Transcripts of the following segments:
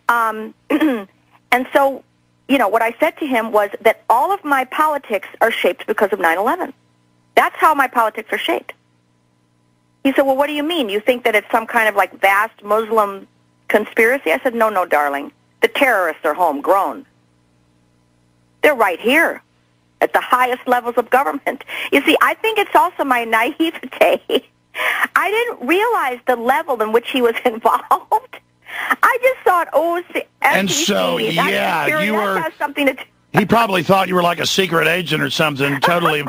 And so, you know, what I said to him was that all of my politics are shaped because of 9/11. That's how my politics are shaped. He said, well, what do you mean? You think that it's some kind of like vast Muslim conspiracy? I said, no, darling. The terrorists are homegrown. They're right here at the highest levels of government. You see, I think it's also my naivete. I didn't realize the level in which he was involved. I just thought, and so, yeah, you were. Has something to do. He probably thought you were like a secret agent or something, totally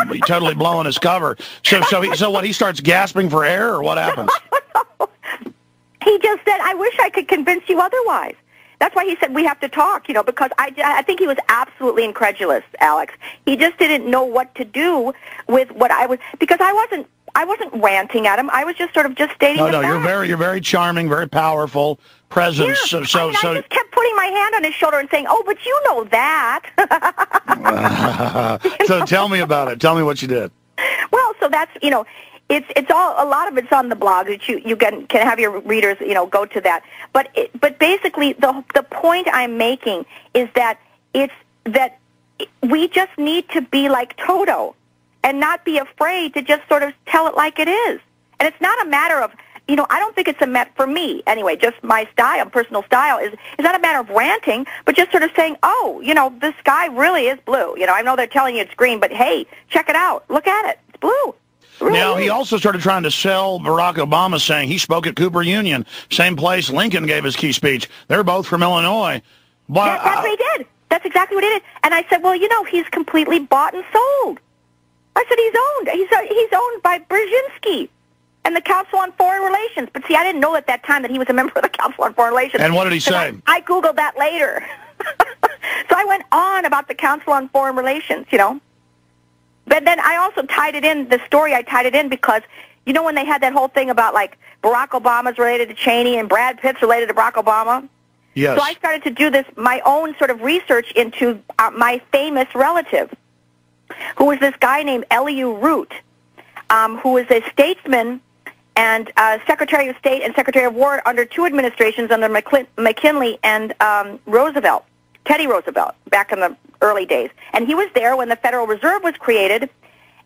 blowing his cover. So what? He starts gasping for air, or what happens? He just said, "I wish I could convince you otherwise." That's why he said we have to talk, you know, because I think he was absolutely incredulous, Alex. He just didn't know what to do with what I was, because I wasn't ranting at him. I was just sort of just stating the facts. You're very charming, very powerful presence. Yeah. I just kept putting my hand on his shoulder and saying, "Oh, but you know that." So tell me about it. Tell me what you did. Well, so that's, you know, it's all, a lot of it's on the blog that you can have your readers, you know, go to that. But basically the point I'm making is that we just need to be like Toto and not be afraid to just sort of tell it like it is. And it's not a matter of, you know, I don't think it's for me anyway, just my style, personal style, is not a matter of ranting, but just sort of saying, oh, you know, the sky really is blue. You know, I know they're telling you it's green, but hey, check it out. Look at it. It's blue. Really? Now, he also started trying to sell Barack Obama, saying he spoke at Cooper Union, same place Lincoln gave his key speech. They're both from Illinois. But, that's what he did. That's exactly what he did. And I said, well, you know, he's completely bought and sold. I said he's owned by Brzezinski and the Council on Foreign Relations. But see, I didn't know at that time that he was a member of the Council on Foreign Relations. And what did he say? I Googled that later. So I went on about the Council on Foreign Relations, you know. But then I also tied it in, the story I tied it in because, you know, when they had that whole thing about, like, Barack Obama's related to Cheney and Brad Pitt's related to Barack Obama? Yes. So I started to do this, my own sort of research into my famous relative, who was this guy named Elihu Root, who was a statesman and Secretary of State and Secretary of War under two administrations under McKinley and Roosevelt, Teddy Roosevelt, back in the early days. And he was there when the Federal Reserve was created,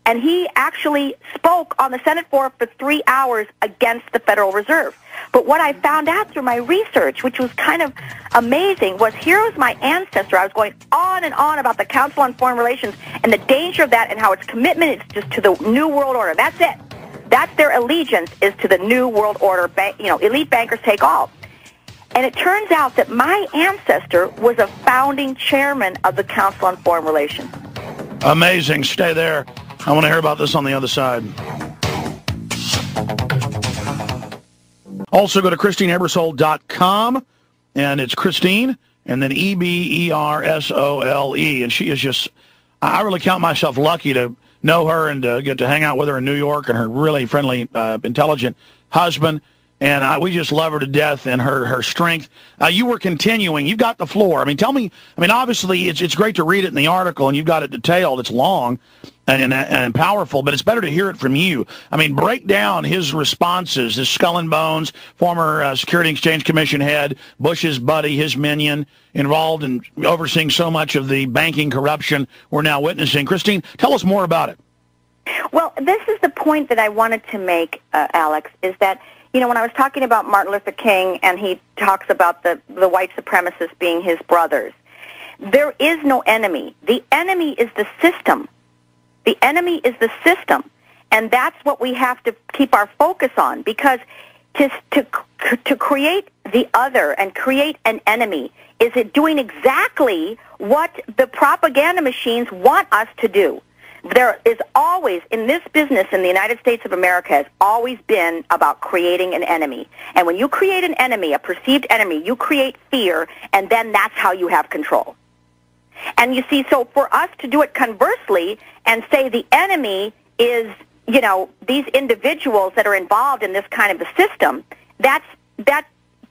and he actually spoke on the Senate floor for 3 hours against the Federal Reserve. But what I found out through my research, which was kind of amazing, was here was my ancestor. I was going on and on about the Council on Foreign Relations and the danger of that and how its commitment is just to the New World Order. That's it. That's their allegiance, is to the New World Order. You know, elite bankers take all. And it turns out that my ancestor was a founding chairman of the Council on Foreign Relations. Amazing. Stay there. I want to hear about this on the other side. Also, go to ChristineEbersole.com, and it's Christine, and then Ebersole. And she is just, I really count myself lucky to know her and to get to hang out with her in New York, and her really friendly, intelligent husband. And we just love her to death and her strength. You were continuing. You've got the floor. I mean, tell me. I mean, obviously, it's great to read it in the article, and you've got it detailed. It's long and powerful, but it's better to hear it from you. I mean, break down his responses, this Skull and Bones, former Security and Exchange Commission head, Bush's buddy, his minion, involved in overseeing so much of the banking corruption we're now witnessing. Christine, tell us more about it. Well, this is the point that I wanted to make, Alex, is that, you know, when I was talking about Martin Luther King and he talks about the white supremacists being his brothers, there is no enemy. The enemy is the system. The enemy is the system. And that's what we have to keep our focus on, because to create the other and create an enemy is it doing exactly what the propaganda machines want us to do. There is always, in this business in the United States of America, has always been about creating an enemy. And when you create an enemy, a perceived enemy, you create fear, and then that's how you have control. And you see, so for us to do it conversely and say the enemy is, you know, these individuals that are involved in this kind of a system, that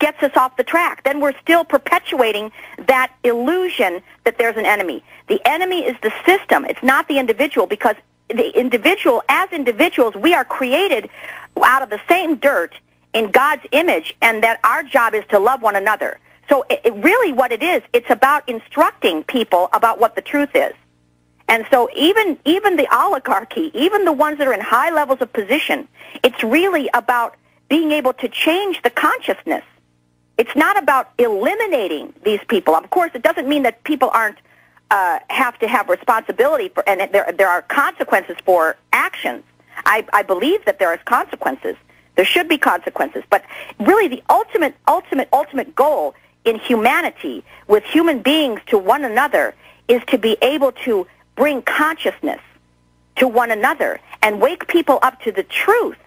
gets us off the track. Then we're still perpetuating that illusion that there's an enemy. The enemy is the system. It's not the individual, because the individual, as individuals, we are created out of the same dirt in God's image, and that our job is to love one another. So really what it is, it's about instructing people about what the truth is. And so even the oligarchy, even the ones that are in high levels of position, it's really about being able to change the consciousness. It's not about eliminating these people. Of course, it doesn't mean that people aren't have to have responsibility for, and there are consequences for actions. I believe that there is consequences. There should be consequences. But really the ultimate goal in humanity, with human beings to one another, is to be able to bring consciousness to one another and wake people up to the truth.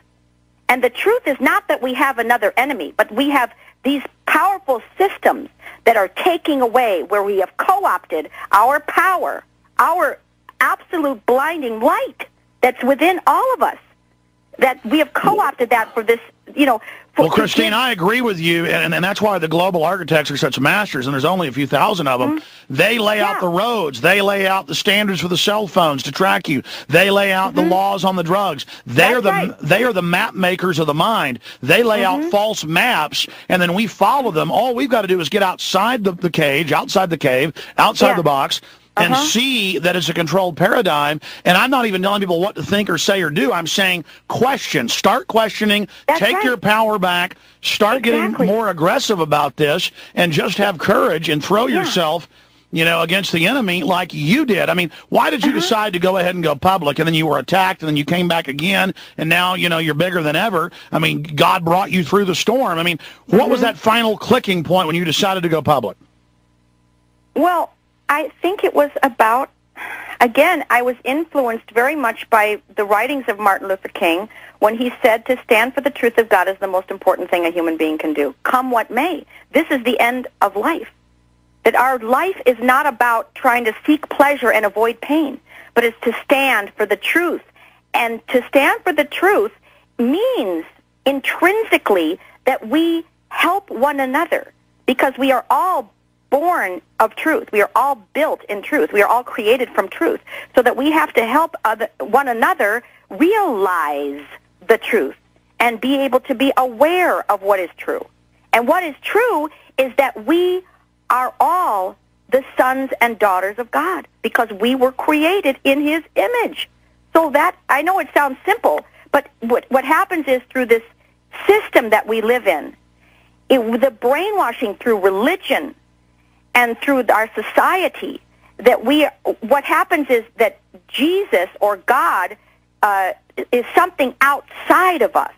And the truth is not that we have another enemy, but we have these powerful systems that are taking away, where we have co-opted our power, our absolute blinding light that's within all of us, that we have co-opted that for this, Well, Christine, I agree with you, and that's why the global architects are such masters, and there's only a few thousand of them. Mm-hmm. They lay out the roads. They lay out the standards for the cell phones to track you. They lay out the laws on the drugs. They are the map makers of the mind. They lay out false maps, and then we follow them. All we've got to do is get outside the cage, outside the cave, outside the box, and see that it's a controlled paradigm. And I'm not even telling people what to think or say or do. I'm saying question. Start questioning. Take your power back. Start getting more aggressive about this, and just have courage and throw yourself, against the enemy like you did. I mean, why did you decide to go ahead and go public, and then you were attacked, and then you came back again, and now, you're bigger than ever? I mean, God brought you through the storm. I mean, what was that final clicking point when you decided to go public? Well, I think it was about, again, I was influenced very much by the writings of Martin Luther King when he said to stand for the truth of God is the most important thing a human being can do, come what may. This is the end of life. That our life is not about trying to seek pleasure and avoid pain, but it's to stand for the truth. And to stand for the truth means intrinsically that we help one another, because we are all born of truth. We are all built in truth. We are all created from truth, so that we have to help one another realize the truth and be able to be aware of what is true. And what is true is that we are all the sons and daughters of God, because we were created in His image. So that, I know it sounds simple, but what happens is, through this system that we live in, the brainwashing through religion and through our society, that what happens is that Jesus or God is something outside of us,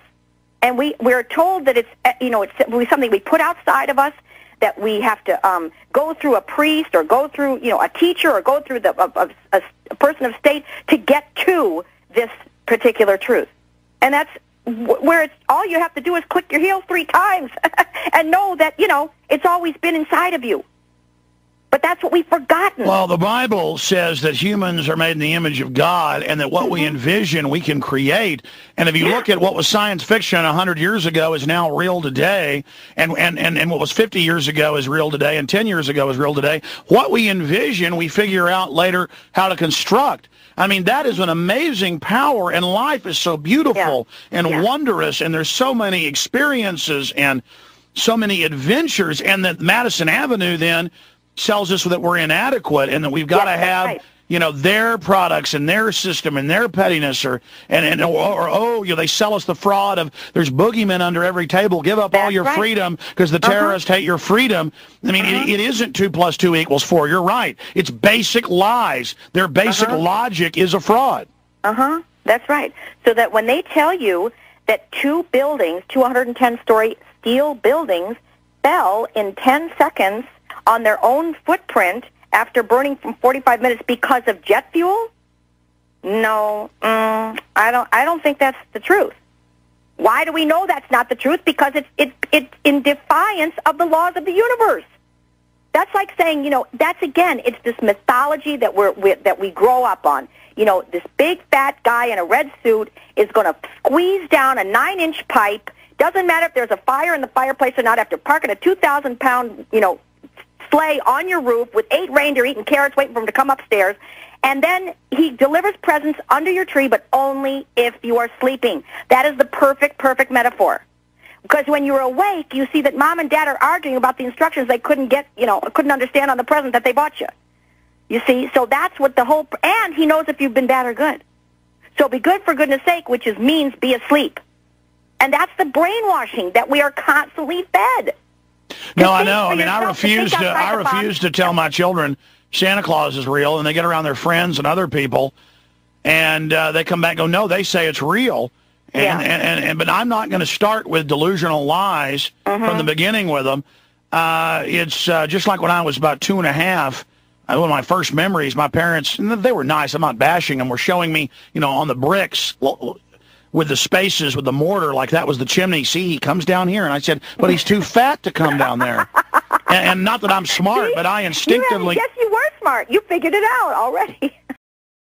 and we're told that it's something we put outside of us, that we have to go through a priest, or go through a teacher, or go through a person of state to get to this particular truth. And that's where it's all you have to do is click your heels 3 times and know that it's always been inside of you. But that's what we've forgotten. Well, the Bible says that humans are made in the image of God, and that what we envision, we can create. And if you look at what was science fiction 100 years ago is now real today, and what was 50 years ago is real today, and 10 years ago is real today, what we envision, we figure out later how to construct. I mean, that is an amazing power, and life is so beautiful and wondrous, and there's so many experiences and so many adventures, and that Madison Avenue then tells us that we're inadequate, and that we've got to have their products and their system and their pettiness, or they sell us the fraud of there's boogeymen under every table. Give up all your freedom because the terrorists hate your freedom. I mean, it isn't 2 + 2 = 4. You're right. It's basic lies. Their basic logic is a fraud. That's right. So that when they tell you that 2 buildings, 210-story steel buildings, fell in 10 seconds on their own footprint after burning for 45 minutes because of jet fuel? No, I don't think that's the truth. Why do we know that's not the truth? Because it's in defiance of the laws of the universe. That's like saying, that's, again, it's this mythology that we grow up on. This big fat guy in a red suit is going to squeeze down a 9-inch pipe. Doesn't matter if there's a fire in the fireplace or not. After parking a 2,000-pound, sleigh on your roof with 8 reindeer eating carrots waiting for him to come upstairs, and then he delivers presents under your tree, but only if you are sleeping. That is the perfect metaphor. Because when you're awake, you see that mom and dad are arguing about the instructions they couldn't get, couldn't understand on the present that they bought you. You see? So that's what the whole... And he knows if you've been bad or good. So be good for goodness sake, which means be asleep. And that's the brainwashing that we are constantly fed. No, I know. I mean, I refuse to tell my children Santa Claus is real, and they get around their friends and other people, and they come back and go, no, they say it's real. But I'm not going to start with delusional lies from the beginning with them. It's just like when I was about 2.5, one of my first memories, my parents, and they were nice, I'm not bashing them, were showing me, on the bricks with the spaces, with the mortar, like that was the chimney. See, he comes down here. And I said, but he's too fat to come down there. and not that I'm smart, but I instinctively... Yes, you were smart. You figured it out already.